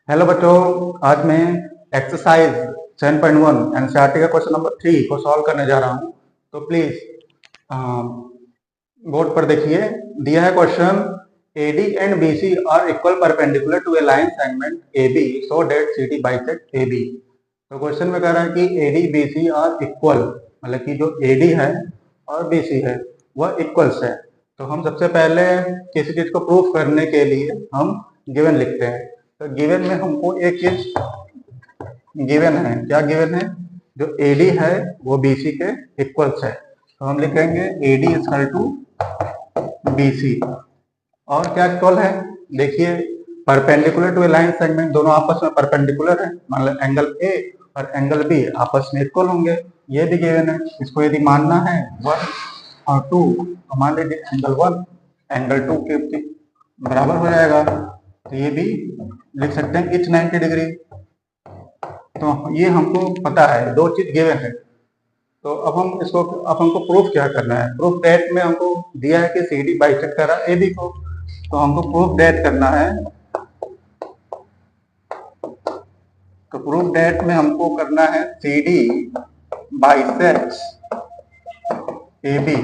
Hello बच्चों, आज मैं एक्सरसाइज 7.1 एनसीईआरटी का क्वेश्चन नंबर 3 को सॉल्व करने जा रहा हूं। तो प्लीज बोर्ड पर देखिए। दिया है question, AD and BC are equal perpendicular to a line segment AB so that CD bisect AB। तो क्वेश्चन में कह रहा है कि AD BC आर इक्वल, मतलब कि जो AD है और BC है वह इक्वल्स है। तो हम सबसे पहले किसी चीज को प्रूफ करने के लिए हम गिवन लिखते हैं। तो गिवन में हमको एक चीज गिवन है। क्या गिवन है? जो AD है वो BC के इक्वल्स है। तो हम लिखेंगे AD इक्वल टू BC। और क्या इक्वल है? देखिए, perpendicular to a line segment, दोनों आपस में परपेंडिकुलर है, मतलब एंगल A और एंगल B आपस में इक्वल होंगे। ये भी गिवन है। इसको यदि मानना है 1 और 2 तो मान लीजिए एंगल 1 एंगल 2 के बराबर हो जाएगा। तो ये भी लिख सकते हैं इच 90 डिग्री। तो ये हमको पता है, दो चीज गिवन है। तो अब हमको प्रूफ क्या करना है? प्रूफ दैट में हमको दिया है कि CD बाइसेक्ट कर रहा है AB को। तो हमको प्रूफ दैट करना है। तो प्रूफ दैट में हमको करना है CD बाइसेक्ट AB।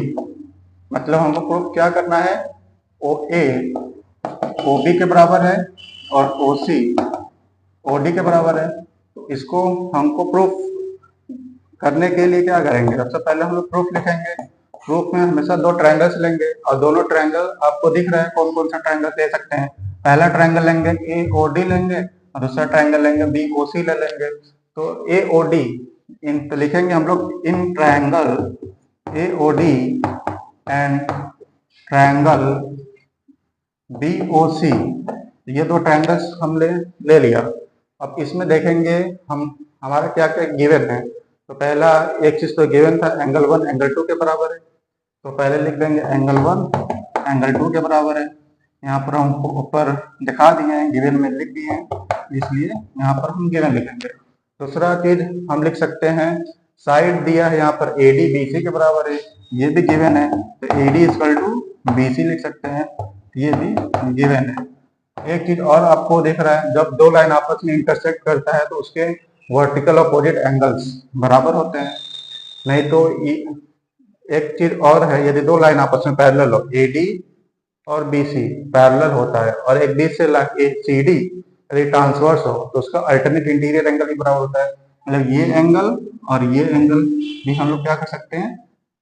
मतलब हमको प्रूफ क्या करना है? OA OB के बराबर है और OC OD के बराबर है। तो इसको हमको प्रूफ करने के लिए क्या करेंगे? सबसे पहले हम लोग प्रूफ लिखेंगे। प्रूफ में हमेशा दो ट्रायंगल्स लेंगे और दोनों ट्रायंगल आपको दिख रहा है कौन कौन सा ट्रायंगल ले सकते हैं। पहला ट्रायंगल लेंगे AOD लेंगे और दूसरा ट्रायंगल लेंगे BOC ले लेंगे। तो AOD इन तो लिखेंगे हम लोग in triangle AOD and triangle BOC। ये दो ट्रायंगल्स हम ले लिया। अब इसमें देखेंगे हम हमारा क्या क्या गिवन है। तो पहला एक चीज तो गिवन था, एंगल 1 एंगल 2 के बराबर है। तो पहले लिख देंगे एंगल 1 एंगल 2 के बराबर है। यहाँ पर हम ऊपर दिखा दिए हैं, गिवन में लिख दिए हैं, इसलिए यहाँ पर हम गिवन लिखेंगे। दूसरा चीज हम लिख सकते हैं, साइड दिया है यहाँ पर AD BC के बराबर है, ये भी गिवन है। तो AD इक्वल टू BC लिख सकते हैं, ये भी गिवन है। एक चीज और आपको दिख रहा है, जब दो लाइन आपस में इंटरसेक्ट करता है तो उसके वर्टिकल अपोजिट एंगल्स बराबर होते हैं। नहीं तो एक चीज और है, यदि दो लाइन आपस में पैरेलल हो, AD और BC पैरेलल होता है और एक बीच से CD यदि ट्रांसवर्स हो तो उसका अल्टरनेट इंटीरियर एंगल भी बराबर होता है। मतलब ये एंगल और ये एंगल भी हम लोग क्या कर सकते हैं?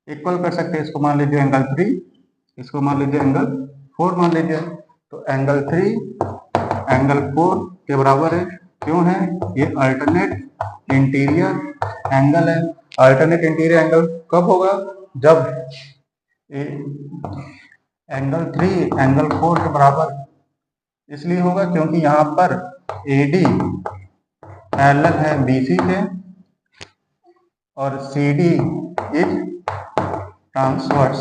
इक्वल कर सकते हैं। इसको मान लीजिए एंगल 3, इसको मान लीजिए एंगल 4 मान लीजिए। तो एंगल 3 एंगल 4 के बराबर है। क्यों है? ये अल्टरनेट इंटीरियर एंगल है। अल्टरनेट इंटीरियर एंगल कब होगा? जब एंगल 3 एंगल 4 के बराबर इसलिए होगा क्योंकि यहाँ पर AD पैरेलल है BC के और CD इज ट्रांसवर्स।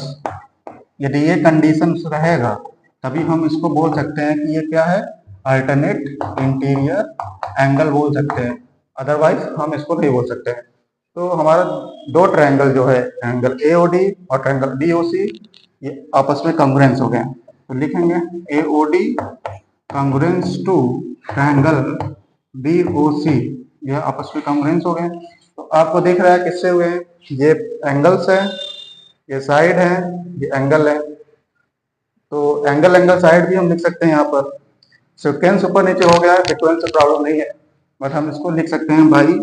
यदि ये कंडीशन रहेगा तभी हम इसको बोल सकते हैं कि ये क्या है? अल्टरनेट इंटीरियर एंगल बोल सकते हैं, अदरवाइज हम इसको नहीं बोल सकते हैं। तो हमारा दो ट्रायंगल जो है, एंगल AOD और ट्रायंगल BOC, ये आपस में कॉन्ग्रुएंस हो गए। तो लिखेंगे AOD congruence to triangle BOC, ये आपस में कॉन्ग्रुएंस हो गए। तो आपको दिख रहा है किससे हुए? ये एंगल्स है, ये साइड है, ये एंगल है। तो एंगल एंगल साइड भी हम लिख सकते हैं। यहाँ पर सिक्वेंस ऊपर नीचे हो गया है, सिक्वेंस से प्रॉब्लम नहीं है, बट हम इसको लिख सकते हैं भाई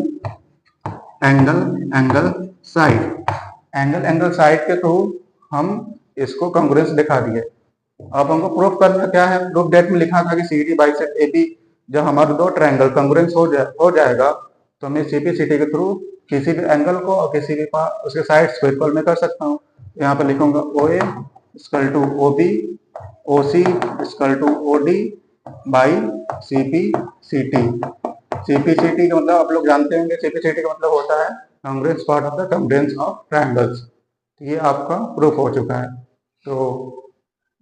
angle angle side. Angle angle side के थ्रू हम इसको कॉन्ग्रुएंस दिखा दिए। अब हमको प्रूफ करना क्या है? प्रूफ दैट में लिखा था कि CD बाइसेक्ट AB। जब हमारे दो ट्रायंगल कॉन्ग्रुएंस हो जाएगा तो मैं CPCT के थ्रू किसी भी एंगल को और किसी भी उसके साइड्स को इक्वल में कर सकता हूँ। यहाँ पर लिखूंगा OA equal to OB, OC equal to OD by CPCT। CPCT का मतलब आप लोग जानते होंगे, CPCT का मतलब होता है congruence part of the congruence of triangles. ये आपका प्रूफ हो चुका है। तो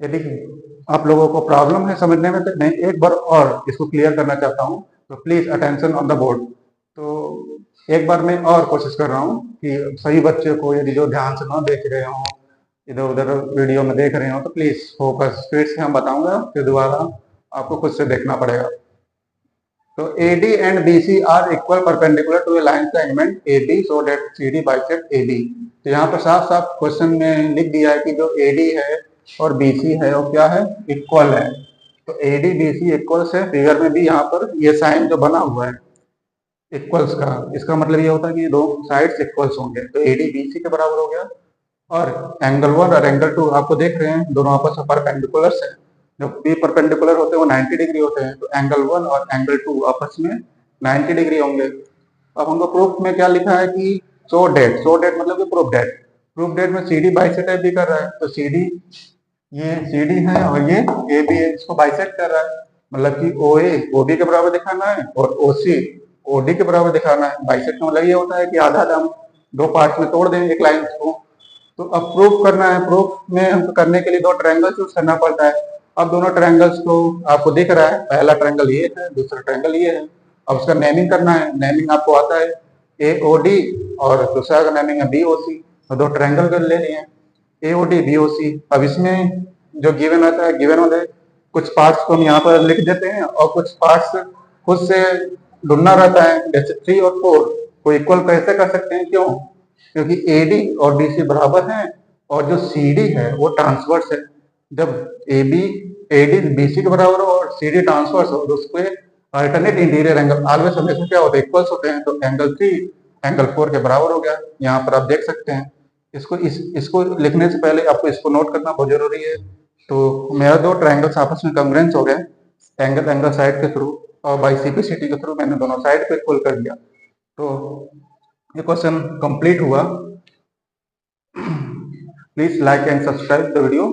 यदि आप लोगों को प्रॉब्लम है समझने में तो मैं एक बार और इसको क्लियर करना चाहता हूँ। तो please attention on the board. तो एक बार मैं और कोशिश कर रहा हूँ कि सभी बच्चे को, यदि जो ध्यान से ना देख रहे हो, इधर उधर वीडियो में देख रहे हो, तो प्लीज फोकस। फिर से हम बताऊंगा, फिर दोबारा आपको खुद से देखना पड़ेगा। तो AD and BC are equal perpendicular to a line segment AB so that CD bisect AB। तो यहाँ पर साफ साफ क्वेश्चन में लिख दिया है कि जो AD है और BC है वो क्या है, इक्वल है। तो AD BC इक्वल है, फिगर में भी यहाँ पर ये साइन जो बना हुआ है इक्वल्स का, इसका मतलब ये होता है कि दो साइड्स इक्वल्स होंगे। तो AD BC के बराबर हो गया, और एंगल 1 और एंगल 2 आपको देख रहे हैं दोनों आपस में परपेंडिकुलर है। जब भी परपेंडिकुलर होते हैं वो 90 डिग्री होते हैं, तो एंगल 1 और एंगल 2 आपस में 90 डिग्री होंगे। अब हमको प्रूफ में क्या लिखा है कि सो डेट मतलब कि प्रूफ डेट में CD बाइसेक्ट भी कर रहा है। तो CD, ये CD है और ये AB है, इसको बाइसेक्ट कर रहा है, मतलब कि OA OB के बराबर दिखाना है और OC OD के बराबर दिखाना है। बाइसेक्ट का मतलब ये होता है कि आधा आधा हम दो पार्ट में तोड़ दें एक लाइन को। तो अब प्रूफ करना है, प्रूफ में हमको करने के लिए दो ट्रायंगल चूज करना पड़ता है। अब दोनों ट्रायंगल्स को आपको दिख रहा है, पहला ट्रायंगल ये है, दूसरा ट्रायंगल ये है। अब उसका नेमिंग करना है, नेमिंग आपको आता है AOD और दूसरा का नेमिंग है BOC। तो दो ट्रायंगल कर ले लिए AOD BOC। अब इसमें जो गिवन आता है, गिवन वाले कुछ पार्ट्स को हम यहाँ पर लिख देते हैं और कुछ पार्ट्स खुद से ढूंढना रहता है, जैसे 3 और 4 को इक्वल कैसे कर सकते हैं, क्यों? क्योंकि AD और BC बराबर हैं और जो CD है वो ट्रांसवर्स है। जब AD BC के बराबर हो और CD ट्रांसवर्स हो तो उसके अल्टरनेट इंटीरियर एंगल ऑलवेज हमेशा क्या होते हैं, इक्वल्स होते हैं। तो एंगल 3 एंगल 4 के बराबर हो गया। यहाँ पर आप देख सकते हैं। इसको लिखने से पहले आपको इसको नोट करना बहुत जरूरी है। तो मेरा दो ट्रायंगल्स आपस में कॉन्ग्रुएंस हो गए एंगल साइड के थ्रू, और बाई CPCT के थ्रू मैंने दोनों साइड को इक्वल कर दिया। तो ये क्वेश्चन कंप्लीट हुआ। Please like and subscribe the video.